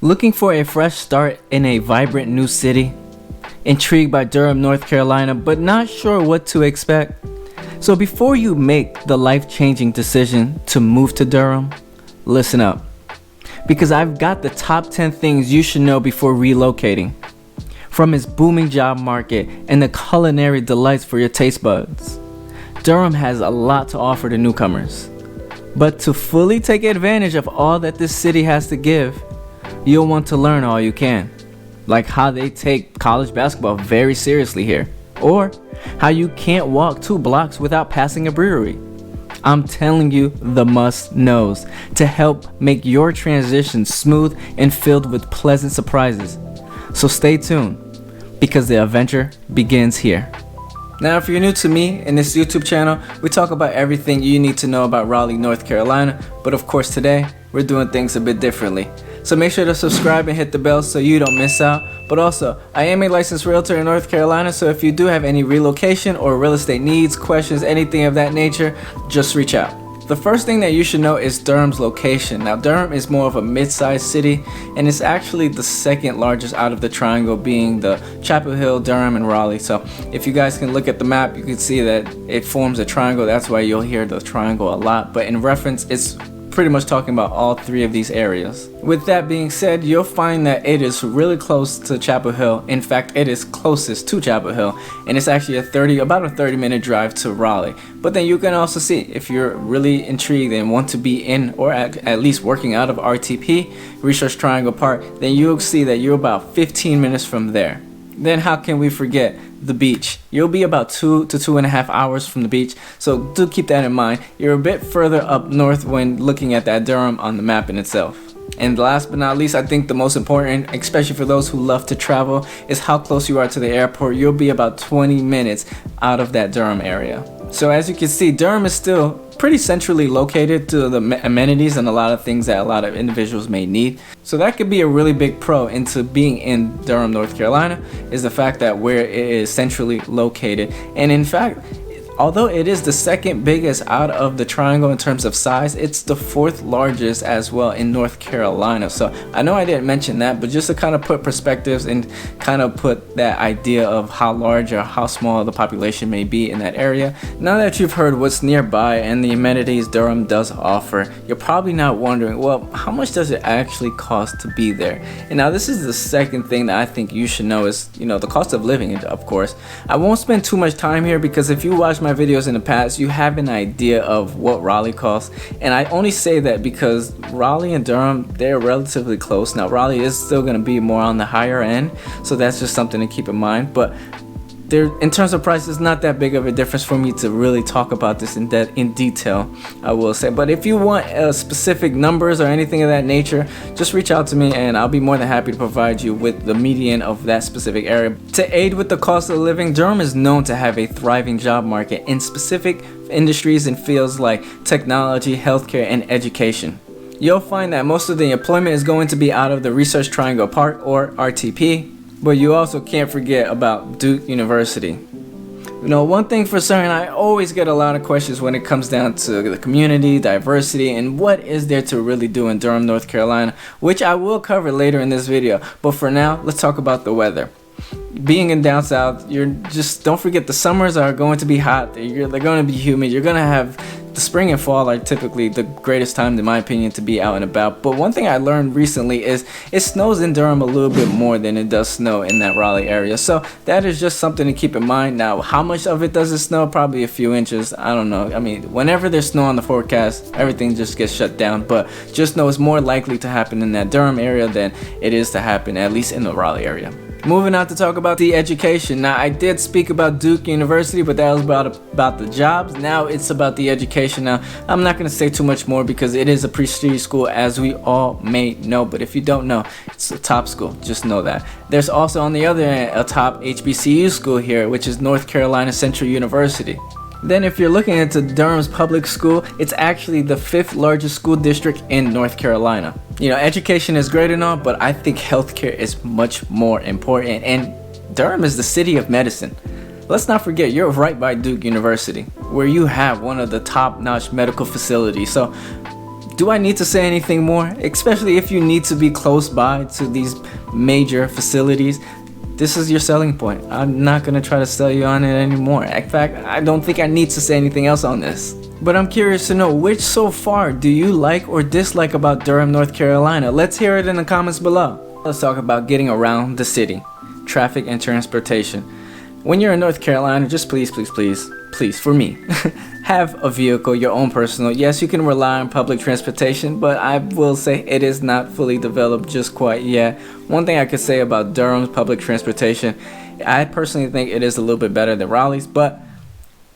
Looking for a fresh start in a vibrant new city? Intrigued by Durham, North Carolina, but not sure what to expect? So before you make the life-changing decision to move to Durham, listen up. Because I've got the top 10 things you should know before relocating. From its booming job market and the culinary delights for your taste buds, Durham has a lot to offer to newcomers. But to fully take advantage of all that this city has to give, you'll want to learn all you can, like how they take college basketball very seriously here, or how you can't walk 2 blocks without passing a brewery. I'm telling you the must-knows to help make your transition smooth and filled with pleasant surprises. So stay tuned, because the adventure begins here. Now, if you're new to me and this YouTube channel, we talk about everything you need to know about Raleigh, North Carolina, but of course today, we're doing things a bit differently. So make sure to subscribe and hit the bell so you don't miss out. But also, I am a licensed realtor in North Carolina, so if you do have any relocation or real estate needs, questions, anything of that nature, just reach out. The first thing that you should know is Durham's location. Now, Durham is more of a mid-sized city, and it's actually the second largest out of the triangle, being the Chapel Hill, Durham, and Raleigh. So if you guys can look at the map, you can see that it forms a triangle. That's why you'll hear the triangle a lot. But in reference, it's pretty much talking about all 3 of these areas. With that being said, you'll find that it is really close to Chapel Hill. In fact, it is closest to Chapel Hill, and it's actually about a 30-minute drive to Raleigh. But then you can also see, if you're really intrigued and want to be in or at least working out of RTP, Research Triangle Park, then you'll see that you're about 15 minutes from there. Then how can we forget the beach? You'll be about 2 to 2.5 hours from the beach, so do keep that in mind. You're a bit further up north when looking at that Durham on the map in itself. And last but not least, I think the most important, especially for those who love to travel, is how close you are to the airport. You'll be about 20 minutes out of that Durham area. So as you can see, Durham is still pretty centrally located to the amenities and a lot of things that a lot of individuals may need. So that could be a really big pro into being in Durham, North Carolina, is the fact that where it is centrally located. And in fact, although it is the second biggest out of the triangle in terms of size, it's the 4th largest as well in North Carolina. So I know I didn't mention that, but just to kind of put perspectives and kind of put that idea of how large or how small the population may be in that area. Now that you've heard what's nearby and the amenities Durham does offer, you're probably not wondering, well, how much does it actually cost to be there? And now this is the second thing that I think you should know is, the cost of living, of course. I won't spend too much time here because if you watch my videos in the past, you have an idea of what Raleigh costs, and I only say that because Raleigh and Durham, they're relatively close. Now Raleigh is still going to be more on the higher end, so that's just something to keep in mind, but in terms of price, it's not that big of a difference for me to really talk about this in detail, I will say. But if you want specific numbers or anything of that nature, just reach out to me and I'll be more than happy to provide you with the median of that specific area. To aid with the cost of living, Durham is known to have a thriving job market in specific industries and fields like technology, healthcare, and education. You'll find that most of the employment is going to be out of the Research Triangle Park, or RTP. But you also can't forget about Duke University. One thing for certain, I always get a lot of questions when it comes down to the community, diversity, and what is there to really do in Durham, North Carolina, which I will cover later in this video. But for now, let's talk about the weather. Being in down south, don't forget the summers are going to be hot, they're going to be humid, you're going to have the spring and fall are typically the greatest time, in my opinion, to be out and about. But one thing I learned recently is it snows in Durham a little bit more than it does snow in that Raleigh area. So that is just something to keep in mind. Now, how much of it does it snow? Probably a few inches. I don't know. I mean, whenever there's snow on the forecast, everything just gets shut down. But just know it's more likely to happen in that Durham area than it is to happen, at least in the Raleigh area. Moving on to talk about the education. Now, I did speak about Duke University, but that was about the jobs. Now it's about the education. Now, I'm not going to say too much more because it is a prestige school, as we all may know. But if you don't know, it's a top school. Just know that. There's also, on the other end, a top HBCU school here, which is North Carolina Central University. Then if you're looking into Durham's public school, it's actually the 5th largest school district in North Carolina. Education is great and all, but I think healthcare is much more important, and Durham is the city of medicine. Let's not forget, you're right by Duke University, where you have one of the top-notch medical facilities. So Do I need to say anything more? Especially if you need to be close by to these major facilities, this is your selling point. I'm not gonna try to sell you on it anymore. In fact, I don't think I need to say anything else on this. But I'm curious to know, which so far do you like or dislike about Durham, North Carolina? Let's hear it in the comments below. Let's talk about getting around the city, traffic and transportation. When you're in North Carolina, just please, for me, have a vehicle, your own personal. Yes, you can rely on public transportation, but I will say it is not fully developed just quite yet. One thing I could say about Durham's public transportation, I personally think it is a little bit better than Raleigh's, but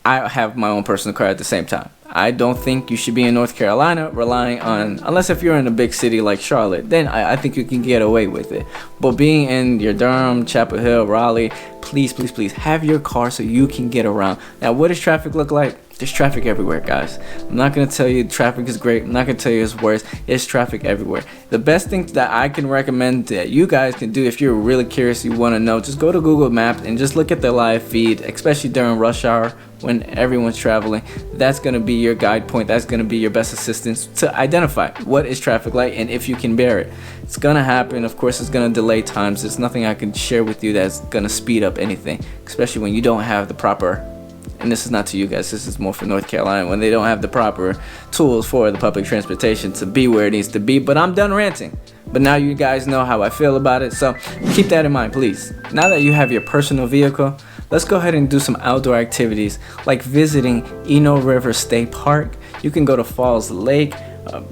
I have my own personal car at the same time. I don't think you should be in North Carolina relying on, unless if you're in a big city like Charlotte, then I think you can get away with it. But being in your Durham, Chapel Hill, Raleigh, please have your car so you can get around. Now, what does traffic look like? There's traffic everywhere, guys. I'm not gonna tell you traffic is great. I'm not gonna tell you it's worse. It's traffic everywhere. The best thing that I can recommend that you guys can do if you're really curious, you wanna know, just go to Google Maps and just look at the live feed, especially during rush hour when everyone's traveling. That's gonna be your guide point. That's gonna be your best assistance to identify what is traffic like and if you can bear it. It's gonna happen. Of course, it's gonna delay times. There's nothing I can share with you that's gonna speed up anything, especially when you don't have the proper, and this is not to you guys, this is more for North Carolina, when they don't have the proper tools for the public transportation to be where it needs to be. But I'm done ranting. But now you guys know how I feel about it, so keep that in mind, please. Now that you have your personal vehicle, let's go ahead and do some outdoor activities like visiting Eno River State Park. You can go to Falls Lake.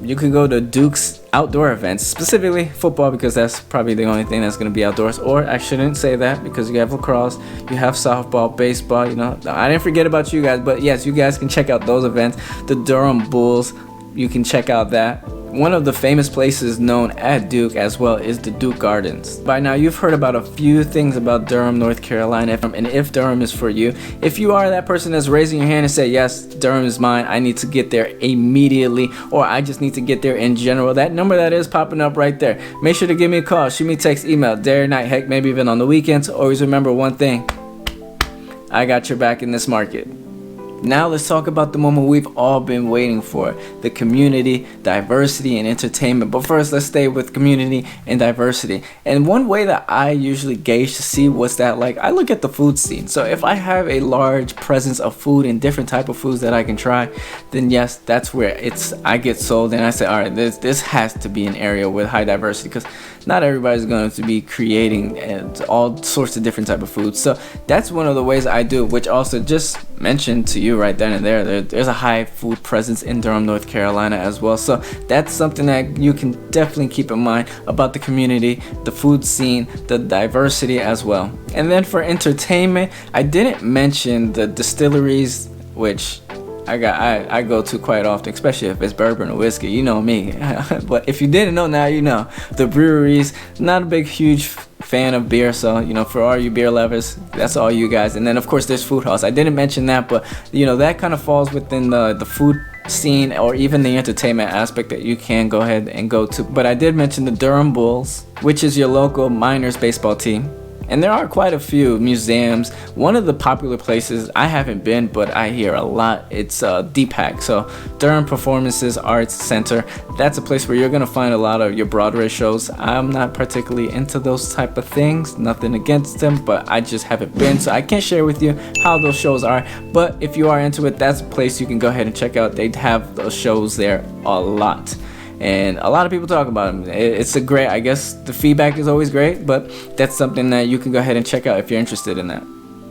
You can go to Duke's outdoor events, specifically football, because that's probably the only thing that's going to be outdoors. Or I shouldn't say that, because you have lacrosse, you have softball, baseball, you know. I didn't forget about you guys, but yes, you guys can check out those events. The Durham Bulls, you can check out that. One of the famous places known at Duke as well is the Duke Gardens. By now you've heard about a few things about Durham, North Carolina, and if Durham is for you. If you are that person that's raising your hand and say, yes, Durham is mine, I need to get there immediately, or I just need to get there in general, that number that is popping up right there, make sure to give me a call, shoot me a text, email, day or night, heck, maybe even on the weekends. Always remember one thing, I got your back in this market. Now let's talk about the moment we've all been waiting for, the community, diversity, and entertainment. But first, let's stay with community and diversity. And one way that I usually gauge to see what's that like, I look at the food scene. So if I have a large presence of food and different type of foods that I can try, then yes, that's where I get sold and I say, all right, this has to be an area with high diversity, because not everybody's going to be creating all sorts of different type of foods. So that's one of the ways I do, which also just mentioned to you right then and there's a high food presence in Durham, North Carolina as well. So that's something that you can definitely keep in mind about the community, the food scene, the diversity as well. And then for entertainment, I didn't mention the distilleries, which I go to quite often, especially if it's bourbon or whiskey. You know me. But if you didn't know, now you know. The breweries, not a big huge fan of beer, so you know, for all you beer lovers, that's all you guys. And then of course there's food halls. I didn't mention that, but you know, that kind of falls within the food scene or even the entertainment aspect that you can go ahead and go to. But I did mention the Durham Bulls, which is your local minors baseball team. And there are quite a few museums. One of the popular places, I haven't been, but I hear a lot, it's DPAC, so Durham Performances Arts Center. That's a place where you're gonna find a lot of your Broadway shows. I'm not particularly into those type of things, nothing against them, but I just haven't been, so I can't share with you how those shows are. But if you are into it, that's a place you can go ahead and check out. They have those shows there a lot. And a lot of people talk about them. It's a great, I guess the feedback is always great, but that's something that you can go ahead and check out if you're interested in that.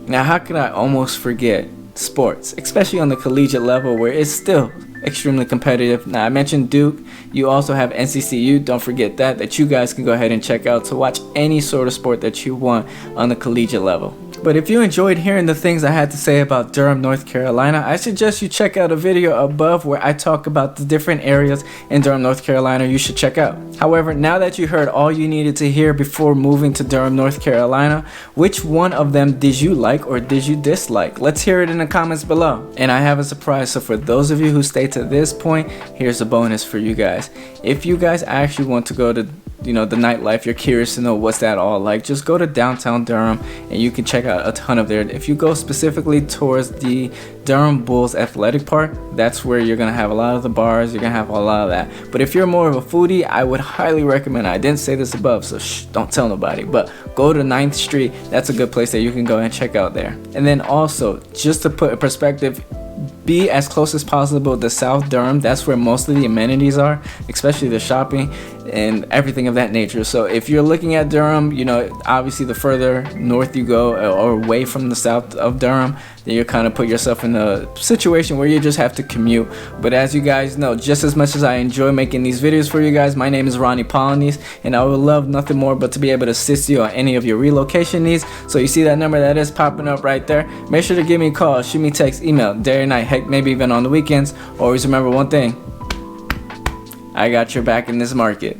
Now, how could I almost forget sports, especially on the collegiate level where it's still extremely competitive. Now, I mentioned Duke. You also have NCCU. Don't forget that you guys can go ahead and check out to watch any sort of sport that you want on the collegiate level. But if you enjoyed hearing the things I had to say about Durham, North Carolina, I suggest you check out a video above where I talk about the different areas in Durham, North Carolina you should check out. However, now that you heard all you needed to hear before moving to Durham, North Carolina, which one of them did you like or did you dislike? Let's hear it in the comments below. And I have a surprise, so for those of you who stayed to this point, here's a bonus for you guys. If you guys actually want to go to the nightlife, you're curious to know what's that all like, just go to downtown Durham and you can check out a ton of there. If you go specifically towards the Durham Bulls Athletic Park, that's where you're gonna have a lot of the bars, you're gonna have a lot of that. But if you're more of a foodie, I would highly recommend, I didn't say this above, so don't tell nobody, but go to 9th Street. That's a good place that you can go and check out there. And then also, just to put in perspective, be as close as possible to South Durham. That's where most of the amenities are, especially the shopping and everything of that nature. So if you're looking at Durham, obviously the further north you go or away from the south of Durham, then you kind of put yourself in a situation where you just have to commute. But as you guys know, just as much as I enjoy making these videos for you guys, my name is Roney Polynice, and I would love nothing more but to be able to assist you on any of your relocation needs. So you see that number that is popping up right there, make sure to give me a call, shoot me a text, email, day or night, heck, maybe even on the weekends. Always remember one thing: I got your back in this market.